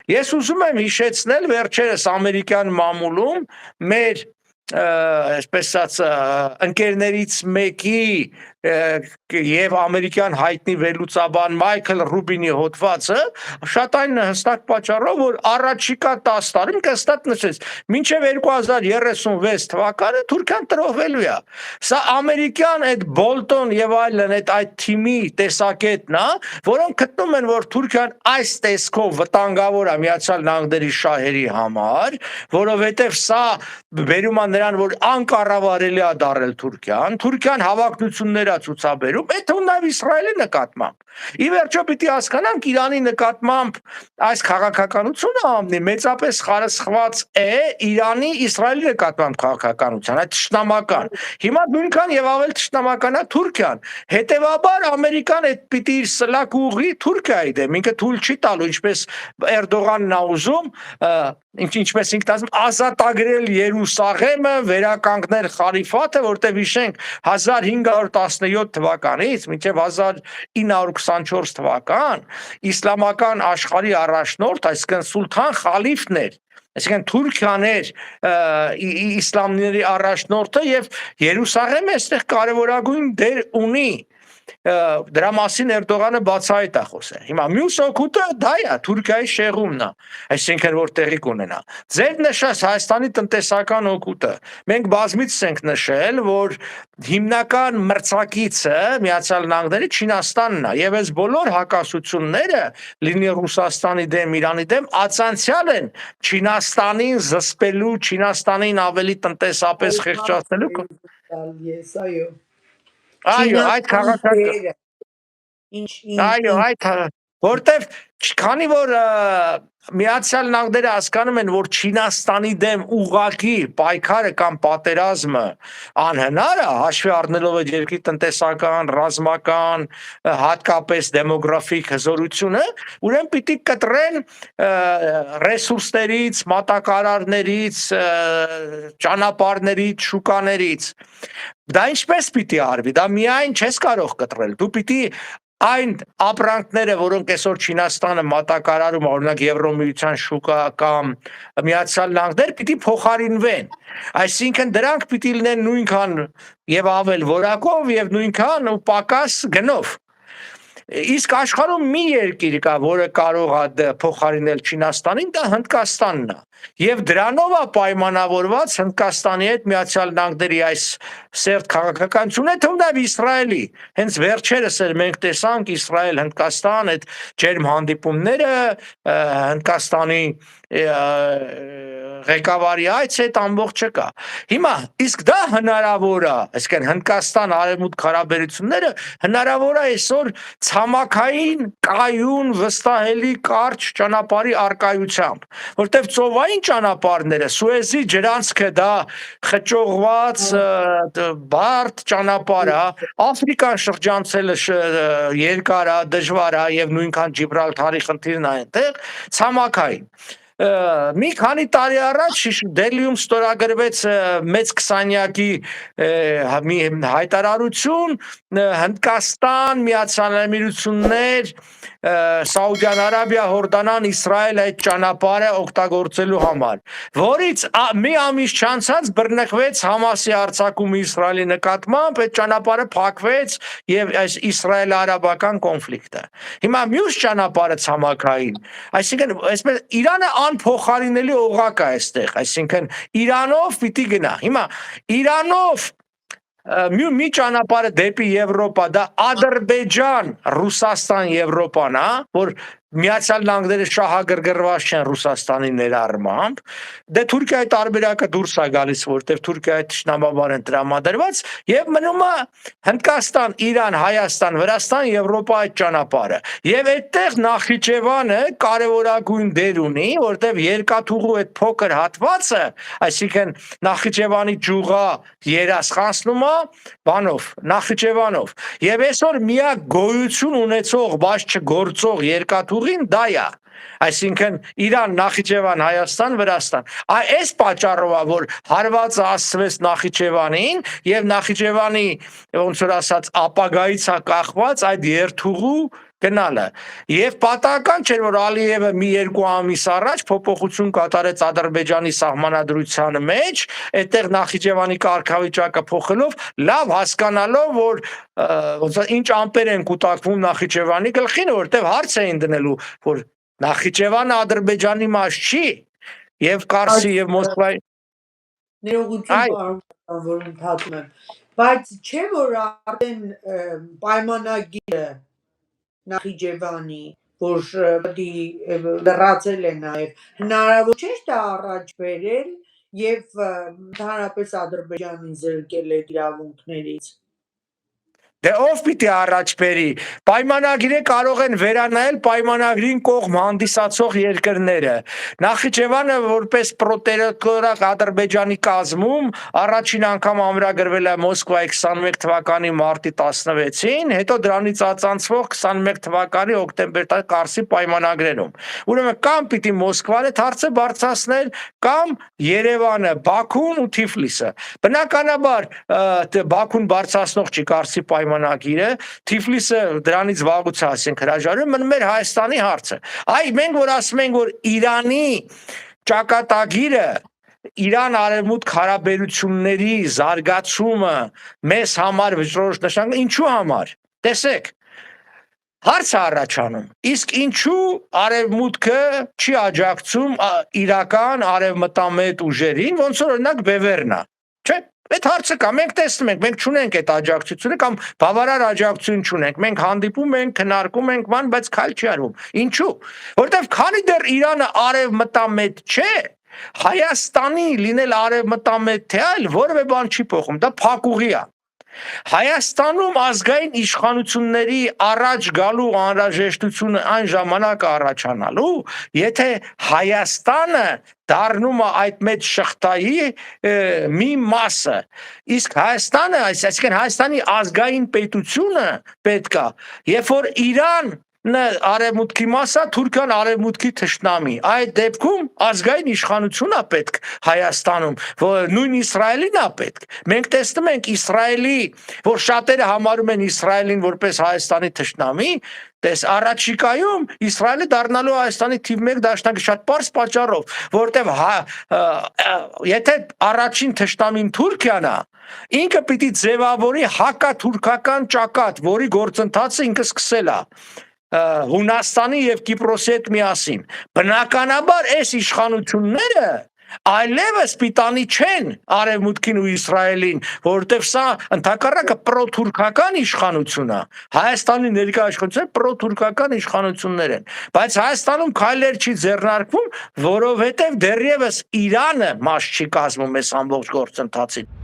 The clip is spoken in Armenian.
Ես ուզում եմ հիշեցնել վերջերս ամերիկյան մամուլում մեր այսպես ասած ընկերներից մեկի եւ ամերիկյան հայտնի վերլուծաբան Մայքլ Ռուբինի հոդվածը շատ այն հստակ պատճառով որ առաջիկա 10 տարին կստատ նշեց մինչև 2036 թվականը Թուրքիան տրոհվելու է սա ամերիկյան այդ Բոլտոն եւ այլն այդ թիմի տեսակետն է որոնք գտնում են որ Թուրքիան այս տեսքով վտանգավոր է Միացյալ Նահանգների շահերի համար որովհետեւ սա բերում է նրան որ անկառավարելի է դարել Թուրքիան հավակնություններ ցուցաբերում այդ ունավ Իսրայելի նկատմամբ ի վերջո պիտի հասկանանք Իրանի նկատմամբ այս քաղաքականությունը ամնի մեծապես խարսխված է Իրանի Իսրայելի նկատմամբ քաղաքականության այդ ճշտամական հիմա նույնքան եւ ավել ճշտամական է Թուրքիան հետեւաբար ամերիկան այդ պիտի իր սլակ ուղի Թուրքիայի դեմ ինքը թույլ չի տալու ինչպես Էրդողանն է ուզում ինչպես ինքն ասում ազատագրել Երուսաղեմը վերականգնել խարիֆատը որտեղ հիշենք 1517 թվականից մինչև 1924 թվական իսլամական աշխարհի առաջնորդ այսինքն Սուլթան Խալիֆն էր այսինքն Թուրքիան էր իսլամների առաջնորդը եւ Երուսաղեմը այստեղ կարևորագույն դեր ունի դրա մասին Էրդողանը բացահայտ է խոսել հիմա մյուս օգուտը դա է Թուրքիայի շեղումն է այսինքն որ տեղի կունենա ձեր նշած Հայաստանի տնտեսական օգուտը մենք բազմիցս ենք նշել որ հիմնական մրցակիցը Միացյալ Նահանգների Չինաստանն է եւ այս բոլոր հակասությունները լինի Ռուսաստանի դեմ Իրանի դեմ ացանցիալ են Չինաստանին զսպելու Չինաստանին ավելի տնտեսապես խեղճացնելու Այո, այդ քաղաքական Այո, այդ որտեվ քանի որ Միացյալ Նահանգները հասկանում են որ Չինաստանի դեմ ուղղակի պայքարը կամ պատերազմը անհնար է հաշվի առնելով այդ երկրի տնտեսական, ռազմական, հատկապես դեմոգրաֆիկ հզորությունը, ուրեմն պիտի կտրեն ռեսուրսներից, մատակարարներից, ճանապարհներից, շուկաներից Դա ինչպես պիտի արվի, դա միայն չես կարող կտրել, դու պիտի այն ապրանքները, որոնք այսօր Չինաստանը մատակարարում, օրինակ Եվրոմիության շուկա կամ Միացյալ Նահանգներ, պիտի փոխարինվեն, այսինքն դրանք պիտի լինեն նույնքան եւ ավել որակով եւ նույնքան ու պակաս գնով Իսկ աշխարհում մի երկիր կա, որը կարող է փոխարինել Չինաստանին, դա Հնդկաստանն է։ Եվ դրանով է պայմանավորված Հնդկաստանի հետ Միացյալ Նահանգների այս սերտ քաղաքականությունը, թվում Իսրայելի։ Հենց վերջերս էլ մենք տեսանք Իսրայել-Հնդկաստան այդ ջերմ հանդիպումները, Հնդկաստանի ղեկավարի այց այդ ամբողջը կա։ Հիմա իսկ դա հնարավոր է, այսինքն Հնդկաստան արևմուտք հարաբերությունները հնարավոր է այսօր ցամաքային կայուն վստահելի կարճ ճանապարհի արկայությամբ, որտեղ ծովային ճանապարհները Սուեզի ջրանցքը դա խճողված բարդ ճանապարհ է, Աֆրիկան շրջանցելը երկար է, դժվար է եւ նույնքան Ջիբրալթարի խնդիրն է այնտեղ ցամաքային Մի քանի տարի առաջ Դելիում ստորագրվեց մեծ 20-յակի մի հայտարարություն Հնդկաստան, Միացյալ Էմիրություններ, Սաուդյան Արաբիա, Հորդանան, Իսրայել այդ ճանապարհը օգտագործելու համար, որից մի ամիս չանցած բռնկվեց Համասի հարձակումը Իսրայելի նկատմամբ, այդ ճանապարհը փակվեց եւ այս իսրայել-արաբական կոնֆլիկտը։ Հիմա մյուս ճանապարհը ցամաքային, այսինքն այսպես Իրանը անփոխարինելի օղակ է այստեղ, այսինքն Իրանով պիտի գնա։ Հիմա Իրանով մի ճանապարհը դեպի Եվրոպա, դա Ադրբեջան, Ռուսաստան, Եվրոպան է, որ Միացյալ Նահանգները շահագրգռված չեն Ռուսաստանի ներառմամբ, դե Թուրքիայի տարբերակը դուրս է գալիս, որտեղ Թուրքիայի ճշնամաբար են տրամադրված, եւ մնում է Հնդկաստան, Իրան, Հայաստան, Վրաստան, Եվրոպա այդ ճանապարհը։ Եւ այդտեղ Նախիջևանը կարևորագույն դեր ունի, որտեղ երկաթուղու այդ փոքր հատվածը, այսինքն Նախիջևանի ջուղա երասխանցնում է բանով, Նախիջևանով։ Եվ այսօր միակ գոյություն ունեցող, բայց չգործող երկաթուղին դա է։ Այսինքն Իրան, Նախիջևան, Հայաստան, Վրաստան։ Այս պատճառով է, որ հարվածը ասվեց Նախիջևանին եւ Նախիջևանի ոնց որ ասած ապագայից է կախված այդ երթուղու գնալը եւ պատահական չէր որ Ալիևը մի երկու ամիս առաջ փոփոխություն կատարեց Ադրբեջանի սահմանադրության մեջ այդտեղ Նախիջևանի կարգավիճակը փոխելով լավ հասկանալով որ ոնց ինչ ամպեր են կուտակվում Նախիջևանի գլխին որտեվ հարց էին դնելու որ Նախիջևանը Ադրբեջանի մաս չի եւ Կարսի եւ Մոսկվայի ներողություն պարոն որ ընդհատում եմ բայց չէ որ արդեն պայմանագիրը Նախիջևանի որ լրացել է նաև հնարավոր չէ դա առաջ բերել եւ ընդհանրապես Ադրբեջանին զրկել այդ իրավունքներից Դե ով պիտի առաջ բերի պայմանագիրը կարող են վերանայել պայմանագրին կողմ հանդիսացող երկրները Նախիջևանը որպես պրոտեկտորատ Ադրբեջանի կազմում առաջին անգամ ամրագրվել է Մոսկվայի 21 թվականի մարտի 16-ին հետո դրանից ածանցվող 21 թվականի հոկտեմբեր Կարսի պայմանագրերում ուրեմն կամ պիտի Մոսկվան այդ հարցը բարձրացնել կամ Երևանը Բաքուն ու Թիֆլիսը բնականաբար Բաքուն բարձրացնող չի Կարսի պայմանագիրը Թիֆլիսը դրանից վաղուց ասենք հրաժարվում մնում էր Հայաստանի հարցը այ մենք որ ասում ենք որ Իրանի ճակատագիրը Իրան արևմուտք հարաբերությունների զարգացումը մեզ համար վճռորոշ նշան ինչու համար տեսեք հարց առաջանում իսկ ինչու արևմուտքը չի աջակցում իրական արևմտամետ ուժերին ոնց որ օրինակ Բևերնա չէ Այդ հարցը կա, մենք տեսնում ենք, մենք չունենք այդ աջակցությունը կամ բավարար աջակցություն չունենք, մենք հանդիպում ենք, քննարկում ենք, բայց քայլ չի արվում։ Ինչու՞։ Որտեվ քանի դեռ Իրանը արևմտամետ չէ, Հայաստանի լինել արևմտամետ թե այլ որևէ բան չի փոխում, դա փակուղի է։ Հայաստանում ազգային իշխանությունների առաջ գալու անհրաժեշտությունը այն ժամանակ առաջանալու, եթե Հայաստանը դառնում է այդ մեծ շղթայի մի մասը, իսկ Հայաստանը, այսինքն Հայաստանի ազգային պետությունը պետք է, երբ որ Իրան արևմուտքի մասը Թուրքիան արևմուտքի թշնամի այդ դեպքում ազգային իշխանություն է պետք Հայաստանում որ նույն Իսրայելին է պետք մենք տեսնում ենք Իսրայելի որ շատերը համարում են Իսրայելին որպես Հայաստանի թշնամի տես առաջիկայում Իսրայելը դառնալու Հայաստանի թիվ 1 դաշնակի շատ པարզ պատճառով որտեվ եթե առաջին թշնամին Թուրքիան է ինքը պիտի ձևավորի հակաթուրքական ճակատ որի գործընթացը ինքը սկսել է Հունաստանի եւ Կիպրոսի հետ միասին բնականաբար այս իշխանությունները այլևս պիտանի չեն արևմուտքին ու Իսրայելին որովհետեւ սա ընդհակառակը պրոթուրքական իշխանություն է Հայաստանի ներկա իշխանությունը պրոթուրքական իշխանություններ են բայց Հայաստանում քայլեր չի ձեռնարկվում որովհետեւ դեռևս Իրանը մաս չի կազմում այս ամբողջ գործընթացին